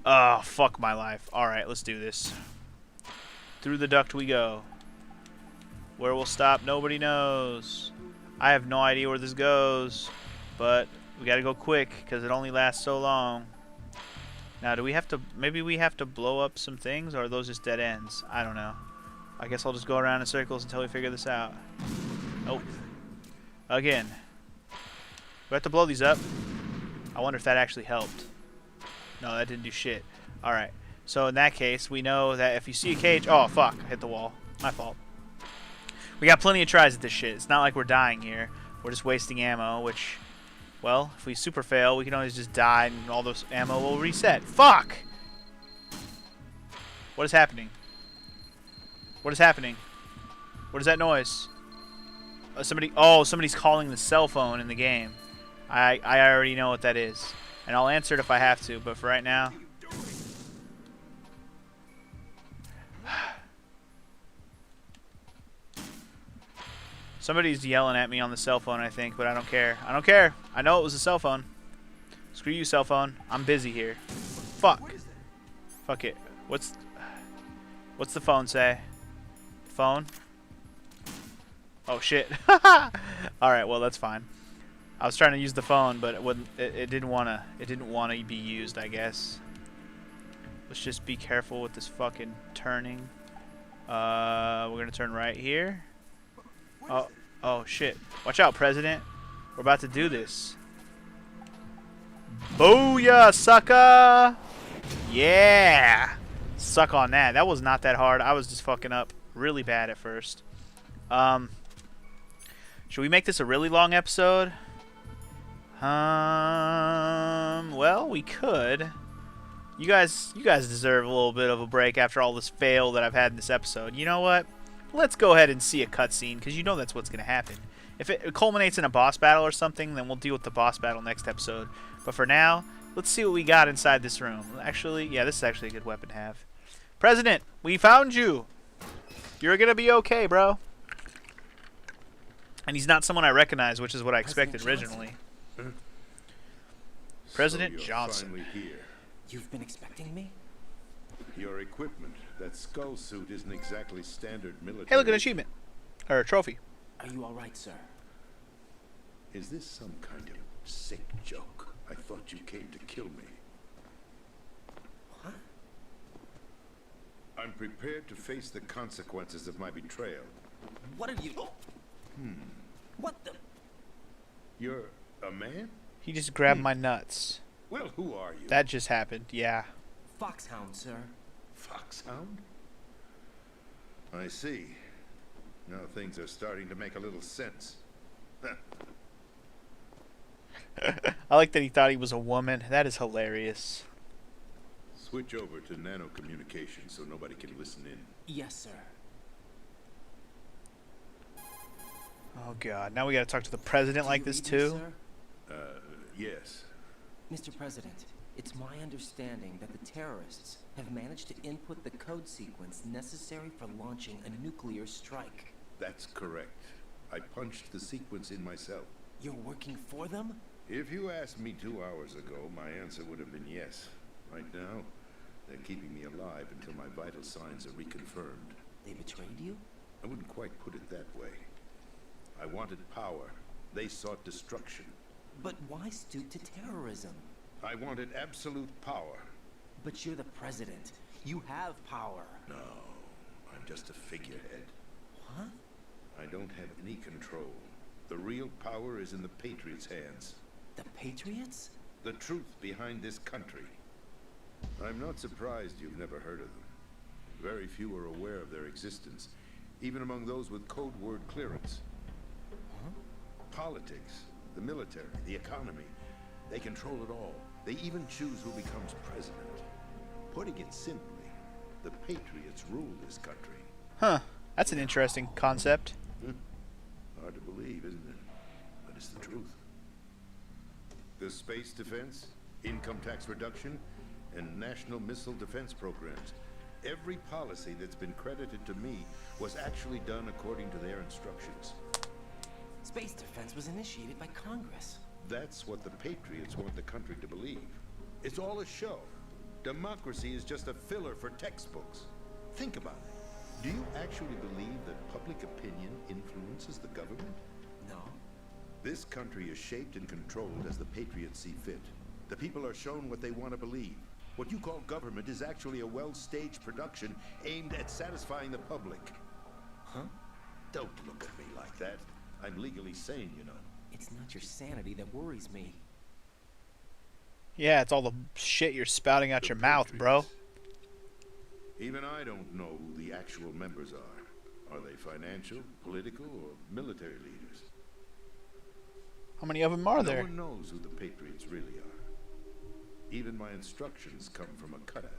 Oh, fuck my life. Alright, let's do this. Through the duct we go. Where we'll stop, nobody knows. I have no idea where this goes. But we gotta go quick, because it only lasts so long. Now, do we have to... Maybe we have to blow up some things, or are those just dead ends? I don't know. I guess I'll just go around in circles until we figure this out. Nope. Again. We have to blow these up. I wonder if that actually helped. No, that didn't do shit. Alright. So in that case, we know that if you see a cage... Oh, fuck. I hit the wall. My fault. We got plenty of tries at this shit. It's not like we're dying here. We're just wasting ammo, which... Well, if we super fail, we can always just die and all those ammo will reset. Fuck! What is happening? What is happening? What is that noise? Somebody's calling the cell phone in the game. I already know what that is. And I'll answer it if I have to, but for right now... Somebody's yelling at me on the cell phone, I think, but I don't care. I don't care. I know it was a cell phone. Screw you, cell phone. I'm busy here. Fuck. Fuck it. What's the phone say? Phone? Oh shit. Alright, well that's fine. I was trying to use the phone, but it didn't wanna be used, I guess. Let's just be careful with this fucking turning. We're gonna turn right here. Oh shit. Watch out, President. We're about to do this. Booyah, sucker! Yeah! Suck on that. That was not that hard. I was just fucking up really bad at first. Should we make this a really long episode? Well, we could. You guys deserve a little bit of a break after all this fail that I've had in this episode. You know what? Let's go ahead and see a cutscene, because you know that's what's going to happen. If it culminates in a boss battle or something, then we'll deal with the boss battle next episode. But for now, let's see what we got inside this room. Actually, yeah, this is actually a good weapon to have. President, we found you! You're going to be okay, bro. And he's not someone I recognize, which is what I expected originally. President Johnson. Finally here. You've been expecting me? Your equipment, that skull suit, isn't exactly standard military. Hey, look at an achievement. Or a trophy. Are you alright, sir? Is this some kind of sick joke? I thought you came to kill me. What? I'm prepared to face the consequences of my betrayal. What are you... What the... You're a man? He just grabbed my nuts. Well, who are you? That just happened, yeah. Foxhound, sir. Foxhound? I see. Now things are starting to make a little sense. I like that he thought he was a woman. That is hilarious. Switch over to nano communication so nobody can listen in. Yes, sir. Oh god, now we gotta talk to the president like this too? Sir? Yes. Mr. President, it's my understanding that the terrorists have managed to input the code sequence necessary for launching a nuclear strike. That's correct. I punched the sequence in myself. You're working for them? If you asked me 2 hours ago, my answer would have been yes. Right now, they're keeping me alive until my vital signs are reconfirmed. They betrayed you? I wouldn't quite put it that way. I wanted power. They sought destruction. But why stoop to terrorism? I wanted absolute power. But you're the president. You have power. No, I'm just a figurehead. What? I don't have any control. The real power is in the Patriots' hands. The Patriots? The truth behind this country. I'm not surprised you've never heard of them. Very few are aware of their existence, even among those with code word clearance. Huh? Politics, the military, the economy. They control it all. They even choose who becomes president. Putting it simply, the Patriots rule this country. Huh. That's an interesting concept. Hard to believe, isn't it? But it's the truth. The space defense, income tax reduction, and national missile defense programs. Every policy that's been credited to me was actually done according to their instructions. Space defense was initiated by Congress. That's what the Patriots want the country to believe. It's all a show. Democracy is just a filler for textbooks. Think about it. Do you actually believe that public opinion influences the government? No. This country is shaped and controlled as the patriots see fit. The people are shown what they want to believe. What you call government is actually a well-staged production aimed at satisfying the public. Huh? Don't look at me like that. I'm legally sane, you know. It's not your sanity that worries me. Yeah, it's all the shit you're spouting out The your mouth, bro. patriots. Even I don't know who the actual members are. Are they financial, political, or military leaders? How many of them are No there? one knows who the patriots really are. Even my instructions come from a cutout.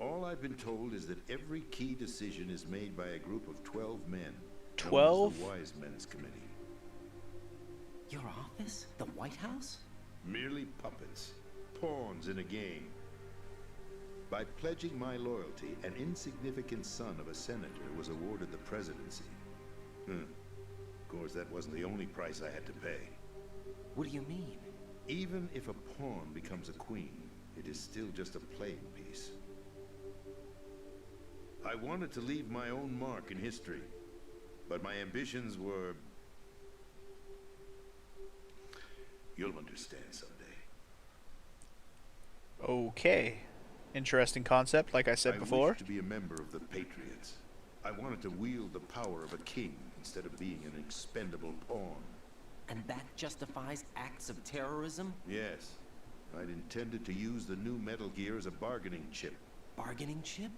All I've been told is that every key decision is made by a group of 12 men. 12? The Wise Men's Committee. Your office? The White House? Merely puppets, pawns in a game. By pledging my loyalty, an insignificant son of a senator was awarded the presidency. Of course, that wasn't the only price I had to pay. What do you mean? Even if a pawn becomes a queen, it is still just a playing piece. I wanted to leave my own mark in history, but my ambitions were... You'll understand someday. Okay. Interesting concept, like I said before. I wished to be a member of the Patriots. I wanted to wield the power of a king instead of being an expendable pawn. And that justifies acts of terrorism? Yes. I'd intended to use the new Metal Gear as a bargaining chip. Bargaining chip?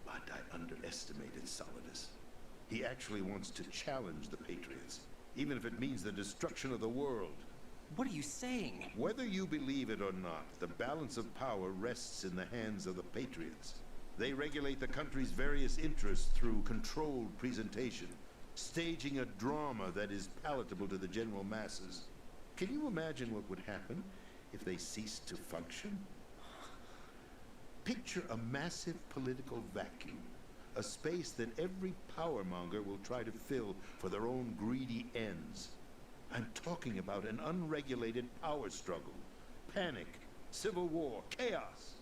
But I underestimated Solidus. He actually wants to challenge the Patriots, even if it means the destruction of the world. What are you saying? Whether you believe it or not, the balance of power rests in the hands of the Patriots. They regulate the country's various interests through controlled presentation, staging a drama that is palatable to the general masses. Can you imagine what would happen if they ceased to function? Picture a massive political vacuum, a space that every powermonger will try to fill for their own greedy ends. I'm talking about an unregulated power struggle, panic, civil war, chaos.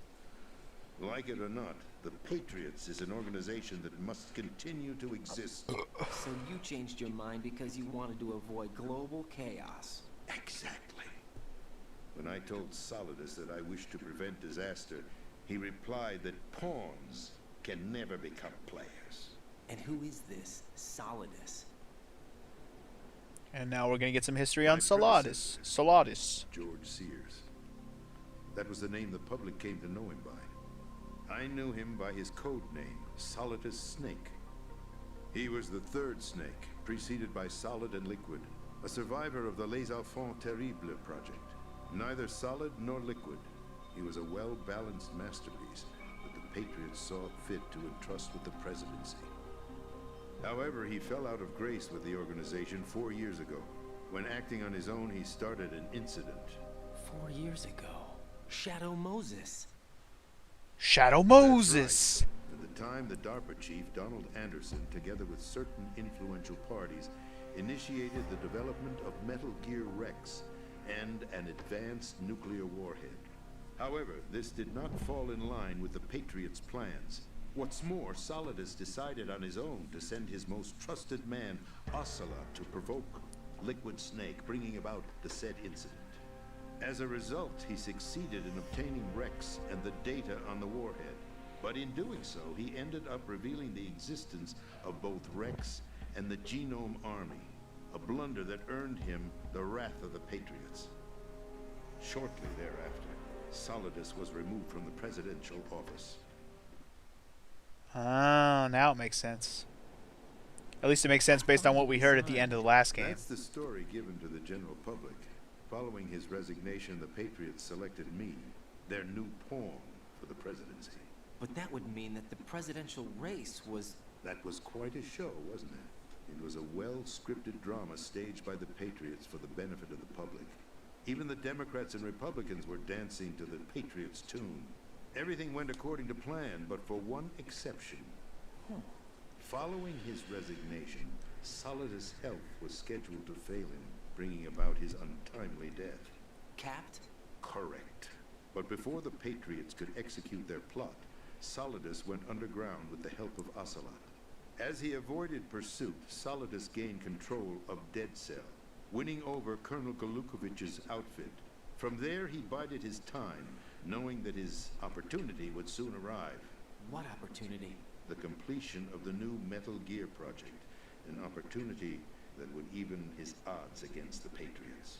Like it or not, the Patriots is an organization that must continue to exist. So you changed your mind because you wanted to avoid global chaos. Exactly. When I told Solidus that I wished to prevent disaster, he replied that pawns can never become players. And who is this Solidus? And now we're gonna get some history My on Solidus. Solidus. George Sears. That was the name the public came to know him by. I knew him by his code name, Solidus Snake. He was the third snake, preceded by Solid and Liquid, a survivor of the Les Enfants Terribles project. Neither solid nor liquid, he was a well-balanced masterpiece that the Patriots saw fit to entrust with the presidency. However, he fell out of grace with the organization 4 years ago. When acting on his own, he started an incident. 4 years ago. Shadow Moses. Shadow Moses. At the time, the DARPA chief, Donald Anderson, together with certain influential parties, initiated the development of Metal Gear Rex and an advanced nuclear warhead. However, this did not fall in line with the Patriots' plans. What's more, Solidus decided on his own to send his most trusted man, Ocelot, to provoke Liquid Snake, bringing about the said incident. As a result, he succeeded in obtaining Rex and the data on the warhead. But in doing so, he ended up revealing the existence of both Rex and the Genome Army, a blunder that earned him the wrath of the Patriots. Shortly thereafter, Solidus was removed from the presidential office. Ah, now it makes sense. At least it makes sense based on what we heard at the end of the last game. That's the story given to the general public. Following his resignation, the Patriots selected me, their new pawn, for the presidency. But that would mean that the presidential race was... That was quite a show, wasn't it? It was a well-scripted drama staged by the Patriots for the benefit of the public. Even the Democrats and Republicans were dancing to the Patriots' tune. Everything went according to plan, but for one exception. Following his resignation, Solidus' health was scheduled to fail him, bringing about his untimely death. capped? Correct. But before the Patriots could execute their plot, Solidus went underground with the help of Ocelot. As he avoided pursuit, Solidus gained control of Dead Cell, winning over Colonel Golukovich's outfit. From there, he bided his time, knowing that his opportunity would soon arrive. What opportunity? The completion of the new Metal Gear project, an opportunity that would even his odds against the Patriots.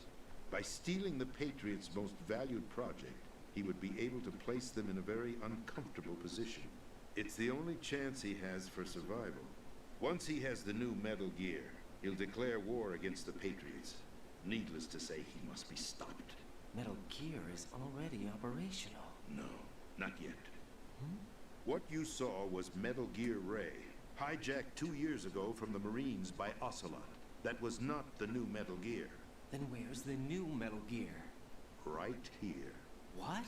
By stealing the Patriots' most valued project, he would be able to place them in a very uncomfortable position. It's the only chance he has for survival. Once he has the new Metal Gear, he'll declare war against the Patriots. Needless to say, he must be stopped. Metal Gear is already operational. No, not yet. What you saw was Metal Gear Ray, hijacked 2 years ago from the Marines by Ocelot. That was not the new Metal Gear. Then where's the new Metal Gear? Right here. What?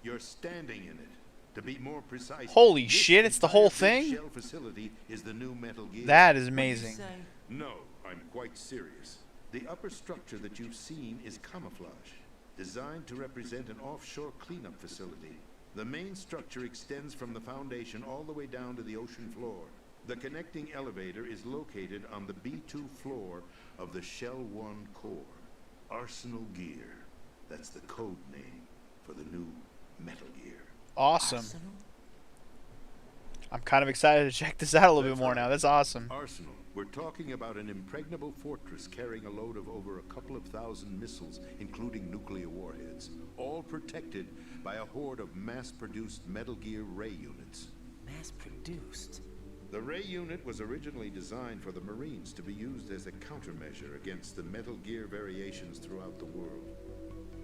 You're standing in it. To be more precise, Holy this shit, it's the whole entire big thing? shell facility is the new Metal Gear. That is amazing. Say, No, I'm quite serious. The upper structure that you've seen is camouflage, designed to represent an offshore cleanup facility. The main structure extends from the foundation all the way down to the ocean floor. The connecting elevator is located on the B2 floor of the Shell 1 core. Arsenal Gear. That's the code name for the new Metal Gear. Awesome. Arsenal? I'm kind of excited to check this out a little bit That's more right. now. That's awesome. Arsenal. We're talking about an impregnable fortress carrying a load of over a couple of thousand missiles, including nuclear warheads, all protected by a horde of mass-produced Metal Gear Ray units. Mass-produced? The Ray unit was originally designed for the Marines to be used as a countermeasure against the Metal Gear variations throughout the world.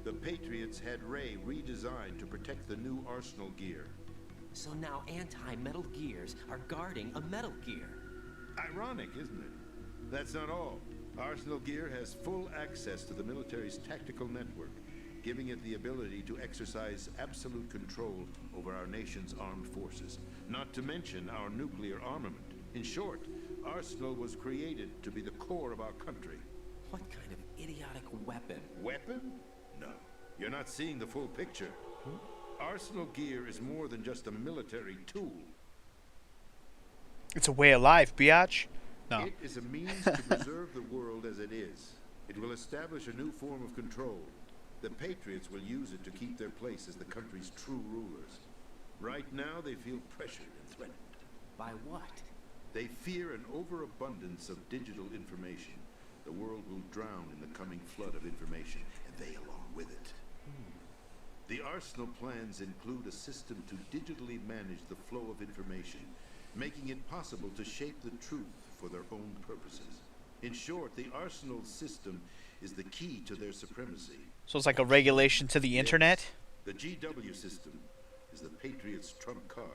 The Patriots had Ray redesigned to protect the new Arsenal Gear. So now anti-Metal Gears are guarding a Metal Gear. Ironic, isn't it? That's not all. Arsenal Gear has full access to the military's tactical network, giving it the ability to exercise absolute control over our nation's armed forces, not to mention our nuclear armament. In short, Arsenal was created to be the core of our country. What kind of idiotic weapon? Weapon? No. You're not seeing the full picture. Arsenal Gear is more than just a military tool. It's a way of life, biatch. No. It is a means to preserve the world as it is. It will establish a new form of control. The Patriots will use it to keep their place as the country's true rulers. Right now, they feel pressured and threatened. By what? They fear an overabundance of digital information. The world will drown in the coming flood of information, and they along with it. The Arsenal plans include a system to digitally manage the flow of information, making it possible to shape the truth for their own purposes. In short, the Arsenal system is the key to their supremacy. So it's like a regulation to the internet? The GW system is the Patriots' trump card.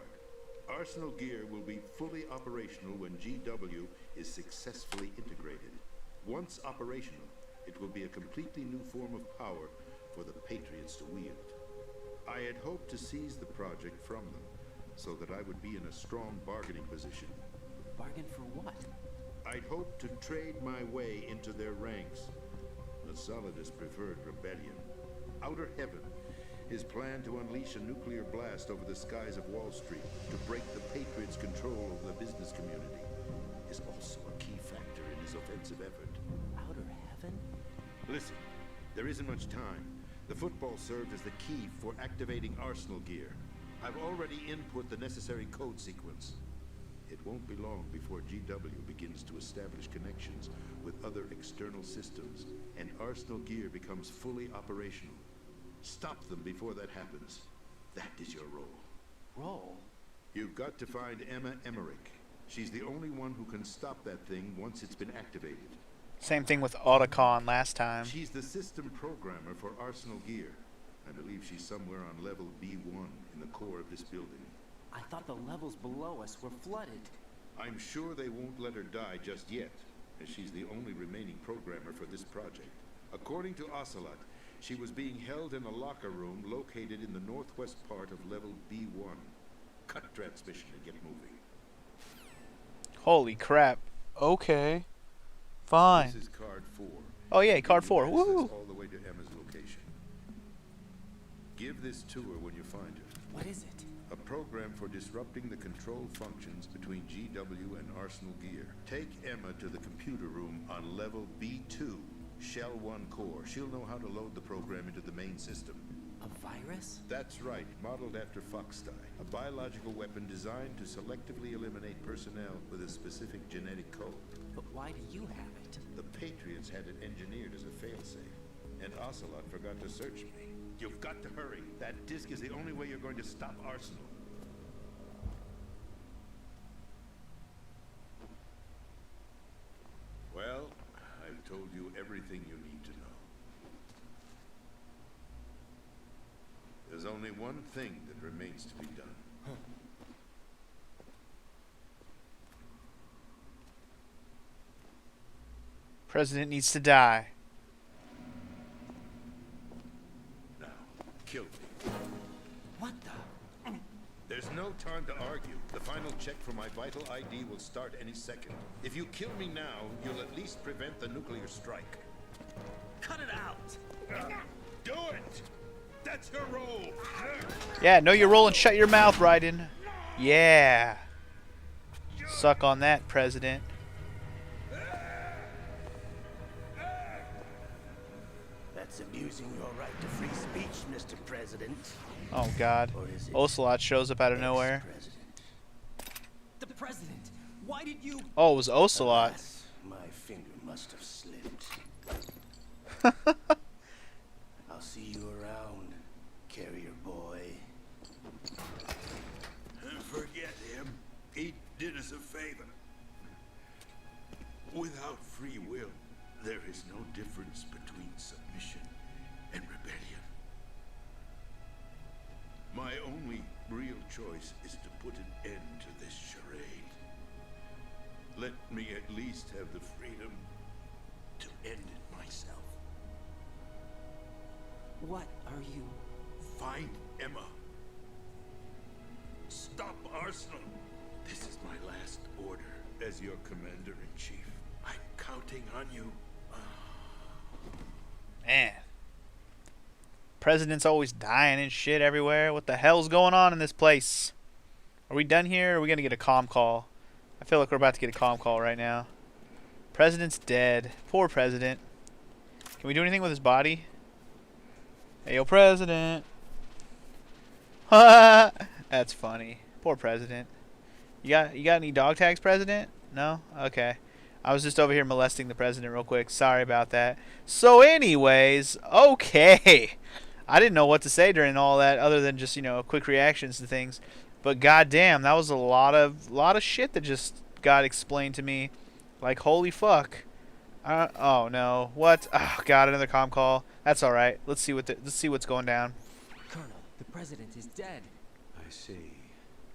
Arsenal Gear will be fully operational when GW is successfully integrated. Once operational, it will be a completely new form of power for the Patriots to wield. I had hoped to seize the project from them, so that I would be in a strong bargaining position. Bargain for what? I'd hoped to trade my way into their ranks. The Solidus preferred rebellion. Outer Heaven, his plan to unleash a nuclear blast over the skies of Wall Street to break the Patriots' control over the business community, is also a key factor in his offensive effort. Outer Heaven? Listen, there isn't much time. The football served as the key for activating Arsenal Gear. I've already input the necessary code sequence. It won't be long before GW begins to establish connections with other external systems, and Arsenal Gear becomes fully operational. Stop them before that happens. That is your role. Role? You've got to find Emma Emmerich. She's the only one who can stop that thing once it's been activated. Same thing with Otacon last time. She's the system programmer for Arsenal Gear. I believe she's somewhere on level B1 in the core of this building. I thought the levels below us were flooded. I'm sure they won't let her die just yet, as she's the only remaining programmer for this project. According to Ocelot, she was being held in a locker room located in the northwest part of level B1. Cut transmission and get moving. Holy crap. Okay. Fine. This is card 4. Oh yeah, card 4. Access Woo! all the way to Emma's location. Give this to her when you find her. What is it? A program for disrupting the control functions between GW and Arsenal Gear. Take Emma to the computer room on level B2, Shell 1 core. She'll know how to load the program into the main system. A virus? That's right, modeled after Foxdie. A biological weapon designed to selectively eliminate personnel with a specific genetic code. But why do you have it? The Patriots had it engineered as a failsafe, and Ocelot forgot to search me. You've got to hurry. That disk is the only way you're going to stop Arsenal. Well, I've told you everything you need to know. There's only one thing that remains to be done. President needs to die. Now, kill me. What the? There's no time to argue. The final check for my vital ID will start any second. If you kill me now, you'll at least prevent the nuclear strike. Cut it out! Do it! That's your role! Yeah, know your role and shut your mouth, Raiden. Yeah. Suck on that, President. That's abusing your right to free speech, Mr. President. Oh, God. Or is it Ocelot shows up out of nowhere. President? The president! Why did you... Oh, it was Ocelot. Alas, my finger must have slipped. I'll see you around, carrier boy. Forget him. He did us a favor. Without free will, there is no difference between submission and rebellion. My only real choice is to put an end to this charade. Let me at least have the freedom to end it myself. What are you... Find Emma. Stop Arsenal. This is my last order as your commander-in-chief. I'm counting on you. Man. President's always dying and shit everywhere. What the hell's going on in this place? Are we done here, or are we going to get a comm call? I feel like we're about to get a comm call right now. President's dead. Poor President. Can we do anything with his body? Hey, yo, President. That's funny. Poor President. You got any dog tags, President? No? Okay. I was just over here molesting the President real quick. Sorry about that. So anyways, okay. I didn't know what to say during all that other than just, you know, quick reactions to things. But goddamn, that was a lot of shit that just got explained to me. Like, holy fuck. Oh no. What? Oh god, another comm call. That's all right. Let's see what's going down. Colonel, the president is dead. I see.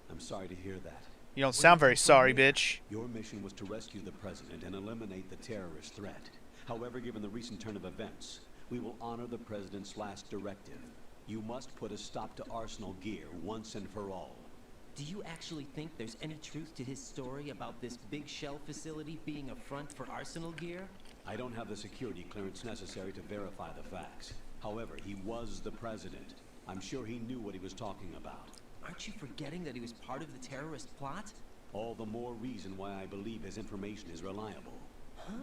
I'm sorry to hear that. You don't sound very sorry, bitch. Your mission was to rescue the president and eliminate the terrorist threat. However, given the recent turn of events, we will honor the president's last directive. You must put a stop to Arsenal Gear once and for all. Do you actually think there's any truth to his story about this big shell facility being a front for Arsenal Gear? I don't have the security clearance necessary to verify the facts. However, he was the president. I'm sure he knew what he was talking about. Aren't you forgetting that he was part of the terrorist plot? All the more reason why I believe his information is reliable. Huh?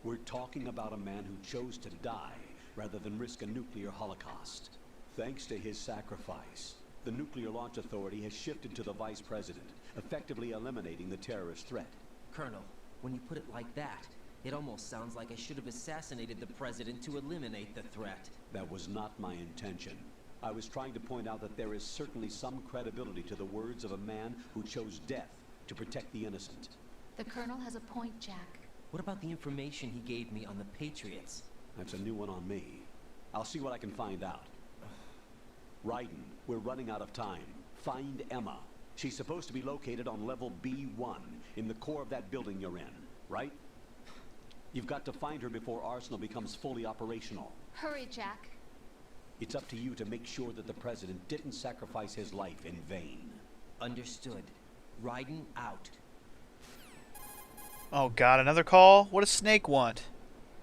We're talking about a man who chose to die rather than risk a nuclear holocaust. Thanks to his sacrifice, the Nuclear Launch Authority has shifted to the vice president, effectively eliminating the terrorist threat. Colonel, when you put it like that, it almost sounds like I should have assassinated the president to eliminate the threat. That was not my intention. I was trying to point out that there is certainly some credibility to the words of a man who chose death to protect the innocent. The Colonel has a point, Jack. What about the information he gave me on the Patriots? That's a new one on me. I'll see what I can find out. Raiden, we're running out of time. Find Emma. She's supposed to be located on level B1 in the core of that building you're in, right? You've got to find her before Arsenal becomes fully operational. Hurry, Jack. It's up to you to make sure that the president didn't sacrifice his life in vain. Understood. Raiden out. Oh god, another call? What does Snake want?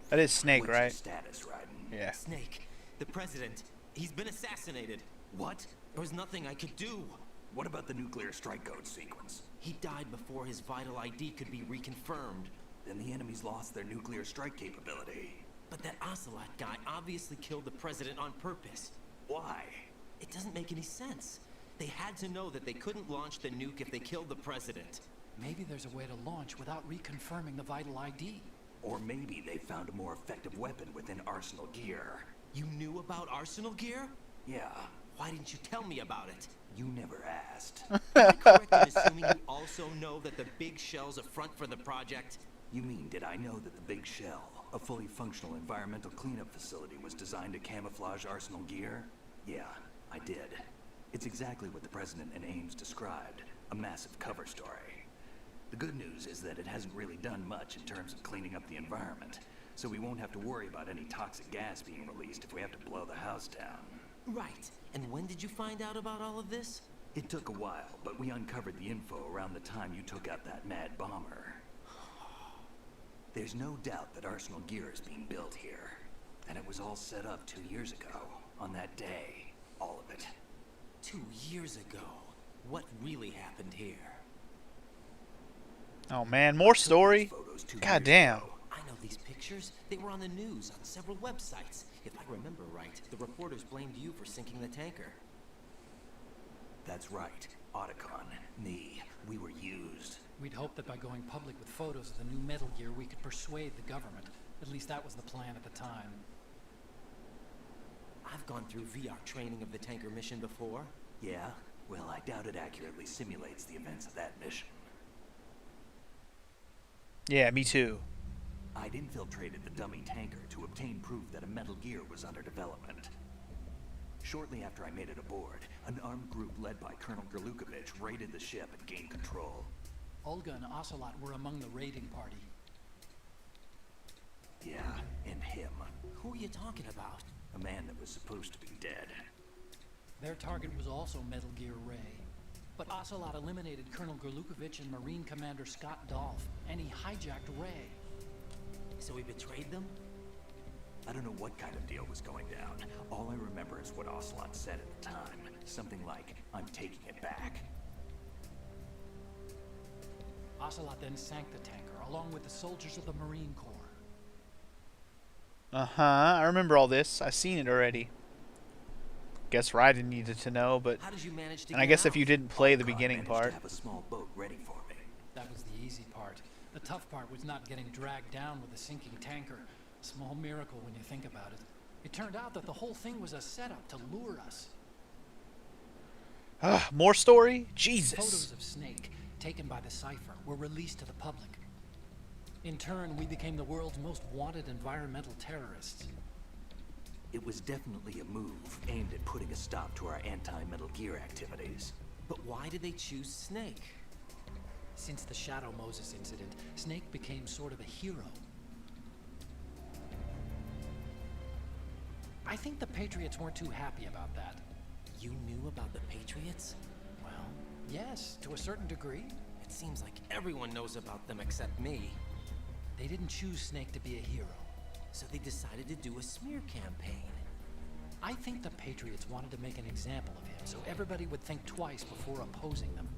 That is Snake, What's your right? status, Raiden? Yeah. Snake, the president, he's been assassinated. What? There was nothing I could do. What about the nuclear strike code sequence? He died before his vital ID could be reconfirmed. Then the enemy's lost their nuclear strike capability. But that Ocelot guy obviously killed the president on purpose. Why? It doesn't make any sense. They had to know that they couldn't launch the nuke if they killed the president. Maybe there's a way to launch without reconfirming the vital ID. Or maybe they found a more effective weapon within Arsenal gear. You knew about Arsenal gear? Yeah, Why didn't you tell me about it? you never asked. Am I correct in assuming you also know that the big shell's a front for the project? You mean, did I know that the Big Shell, a fully functional environmental cleanup facility, was designed to camouflage Arsenal gear? Yeah, I did. It's exactly what the President and Ames described, a massive cover story. The good news is that it hasn't really done much in terms of cleaning up the environment, so we won't have to worry about any toxic gas being released if we have to blow the house down. Right. And when did you find out about all of this? It took a while, but we uncovered the info around the time you took out that mad bomber. There's no doubt that Arsenal gear is being built here, and it was all set up 2 years ago, on that day, all of it. 2 years ago. What really happened here? Oh man, more story. Photos 2 God years damn. ago. I know these pictures. They were on the news on several websites. If I remember right, the reporters blamed you for sinking the tanker. That's right. Otacon, me, we were used. We'd hoped that by going public with photos of the new Metal Gear, we could persuade the government. At least that was the plan at the time. I've gone through VR training of the tanker mission before. Yeah? Well, I doubt it accurately simulates the events of that mission. Yeah, me too. I'd infiltrated the dummy tanker to obtain proof that a Metal Gear was under development. Shortly after I made it aboard, an armed group led by Colonel Gerlukovich raided the ship and gained control. Olga and Ocelot were among the raiding party. Yeah, and him. Who are you talking about? A man that was supposed to be dead. Their target was also Metal Gear Ray. But Ocelot eliminated Colonel Gerlukovich and Marine Commander Scott Dolph, and he hijacked Ray. So we betrayed them? I don't know what kind of deal was going down. All I remember is what Ocelot said at the time. Something like, "I'm taking it back." Ocelot then sank the tanker, along with the soldiers of the Marine Corps. Uh-huh, I remember all this. I've seen it already. Guess Raiden needed to know, but... How did you manage to And I get guess out? if you didn't play the Otacon beginning managed part... to have a small boat ready for me. That was the easy part. The tough part was not getting dragged down with a sinking tanker. A small miracle when you think about it. It turned out that the whole thing was a setup to lure us. More story? Jesus. Photos of Snake, taken by the Cypher, were released to the public. In turn, we became the world's most wanted environmental terrorists. It was definitely a move aimed at putting a stop to our anti-Metal Gear activities. But why did they choose Snake? Since the Shadow Moses incident, Snake became sort of a hero. I think the Patriots weren't too happy about that. You knew about the Patriots? Well, yes, to a certain degree. It seems like everyone knows about them except me. They didn't choose Snake to be a hero. So they decided to do a smear campaign. I think the Patriots wanted to make an example of him so everybody would think twice before opposing them.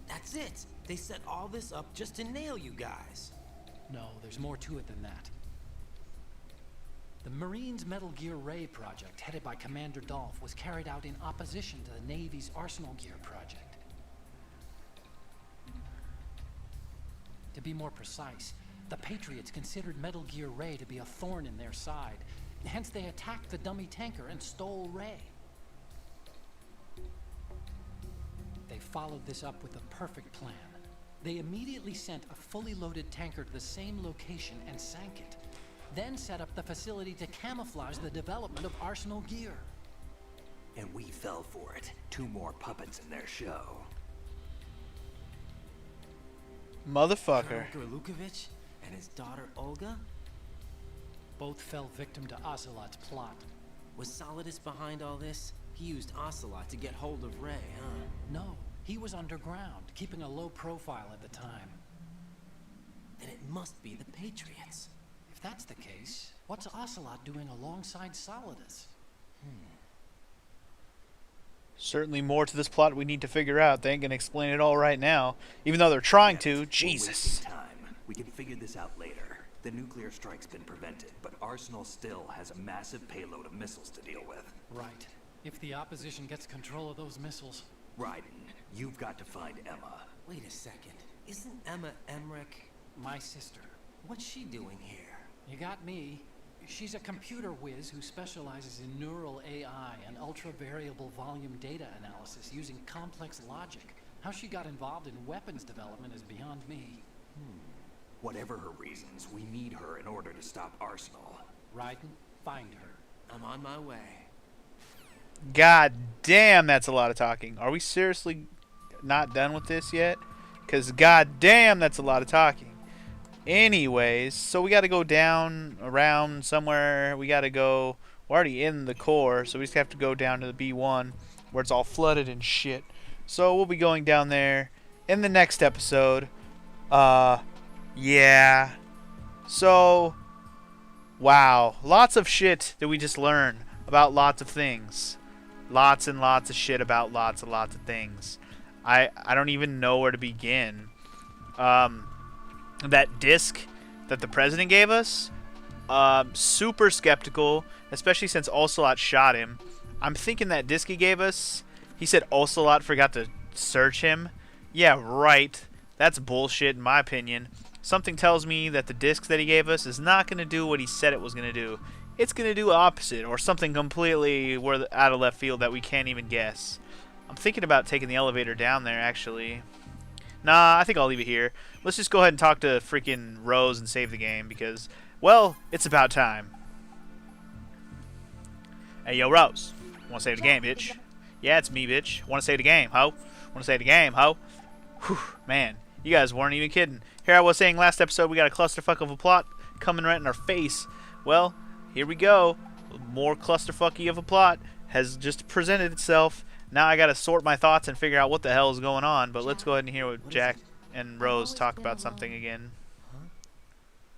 That's it! They set all this up just to nail you guys. No, there's more to it than that. The Marines' Metal Gear Ray project, headed by Commander Dolph, was carried out in opposition to the Navy's Arsenal Gear project. To be more precise, the Patriots considered Metal Gear Ray to be a thorn in their side. Hence, they attacked the dummy tanker and stole Ray. They followed this up with a perfect plan. They immediately sent a fully loaded tanker to the same location and sank it. Then set up the facility to camouflage the development of Arsenal Gear. And we fell for it. 2 more puppets in their show. Motherfucker. Colonel Gerlukovich and his daughter Olga? Both fell victim to Ocelot's plot. Was Solidus behind all this? He used Ocelot to get hold of Ray, huh? No, he was underground, keeping a low profile at the time. Then it must be the Patriots. If that's the case, what's Ocelot doing alongside Solidus? Certainly more to this plot we need to figure out. They ain't gonna explain it all right now. Even though they're trying to. We're Jesus. wasting time. We can figure this out later. The nuclear strike's been prevented, but Arsenal still has a massive payload of missiles to deal with. Right. If the opposition gets control of those missiles. Raiden, you've got to find Emma. Wait a second. Isn't Emma Emmerich? My sister. What's she doing here? You got me. She's a computer whiz who specializes in neural AI and ultra-variable volume data analysis using complex logic. How she got involved in weapons development is beyond me. Whatever her reasons, we need her in order to stop Arsenal. Raiden, find her. I'm on my way. God damn, that's a lot of talking. Are we seriously not done with this yet? Because god damn, that's a lot of talking. Anyways, so we got to go down around somewhere. We got to go. We're already in the core, so we just have to go down to the B1 where it's all flooded and shit. So we'll be going down there in the next episode. Yeah. So, wow. Lots of shit that we just learned about lots of things. Lots and lots of shit about lots and lots of things. I don't even know where to begin. That disc that the president gave us, super skeptical, especially since Ocelot shot him. I'm thinking that disc he gave us, he said Ocelot forgot to search him. Yeah, right. That's bullshit in my opinion. Something tells me that the disc that he gave us is not going to do what he said it was going to do. It's going to do opposite, or something completely out of left field that we can't even guess. I'm thinking about taking the elevator down there, actually. Nah, I think I'll leave it here. Let's just go ahead and talk to freaking Rose and save the game, because, well, it's about time. Hey, yo, Rose. Want to save the game, bitch? Yeah, it's me, bitch. Want to save the game, ho? Want to save the game, ho? Whew, man, you guys weren't even kidding. Here I was saying last episode we got a clusterfuck of a plot coming right in our face. Well, here we go. More clusterfucky of a plot has just presented itself. Now I gotta sort my thoughts and figure out what the hell is going on. But let's go ahead and hear what Jack and Rose talk about something again. Huh?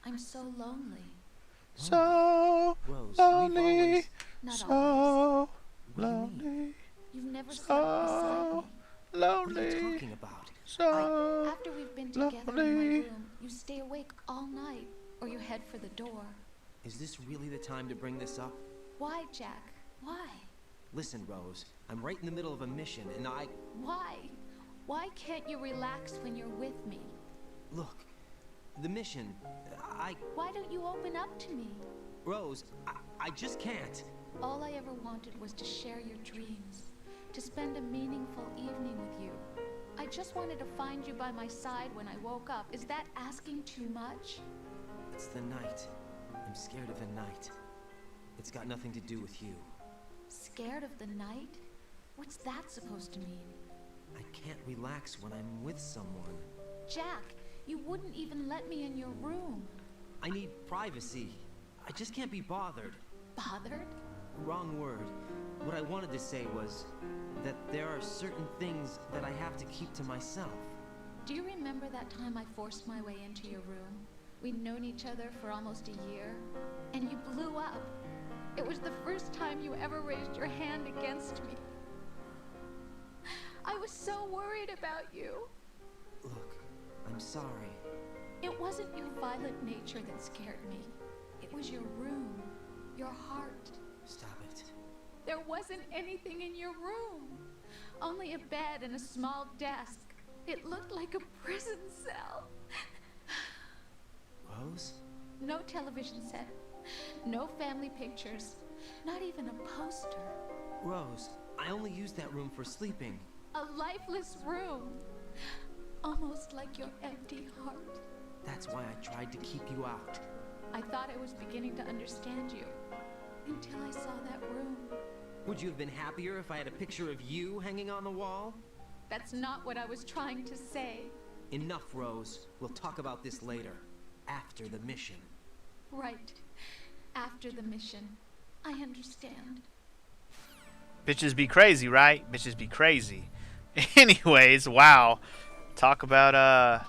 I'm so lonely. So Rose, lonely, Not so always. What do you mean? lonely, You've never slept so beside me. What are you lonely, talking about? so After we've been together in my lonely. room, you stay awake all night, or you head for the door. Is this really the time to bring this up? Why, Jack? Why? Listen, Rose, I'm right in the middle of a mission, and Why? Why can't you relax when you're with me? Look, the mission, Why don't you open up to me? Rose, I just can't. All I ever wanted was to share your dreams, to spend a meaningful evening with you. I just wanted to find you by my side when I woke up. Is that asking too much? It's the night. I'm scared of the night. It's got nothing to do with you. Scared of the night? What's that supposed to mean? I can't relax when I'm with someone. Jack, you wouldn't even let me in your room. I need privacy. I just can't be bothered. Bothered? Wrong word. What I wanted to say was that there are certain things that I have to keep to myself. Do you remember that time I forced my way into your room? We'd known each other for almost a year, and you blew up. It was the first time you ever raised your hand against me. I was so worried about you. Look, I'm sorry. It wasn't your violent nature that scared me. It was your room, your heart. Stop it. There wasn't anything in your room. Only a bed and a small desk. It looked like a prison cell. Rose? No television set. No family pictures. Not even a poster. Rose, I only use that room for sleeping. A lifeless room. Almost like your empty heart. That's why I tried to keep you out. I thought I was beginning to understand you. Until I saw that room. Would you have been happier if I had a picture of you hanging on the wall? That's not what I was trying to say. Enough, Rose. We'll talk about this later. After the mission. Right. After the mission. I understand. Bitches be crazy, right? Bitches be crazy. Anyways, wow. Talk about a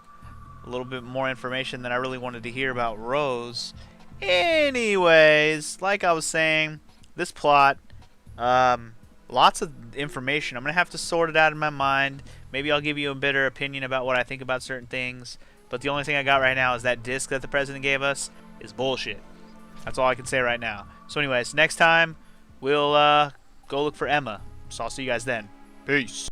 little bit more information than I really wanted to hear about Rose. Anyways, like I was saying, this plot, Lots of information. I'm going to have to sort it out in my mind. Maybe I'll give you a better opinion about what I think about certain things. But the only thing I got right now is that disc that the president gave us is bullshit. That's all I can say right now. So anyways, next time we'll go look for Emma. So I'll see you guys then. Peace.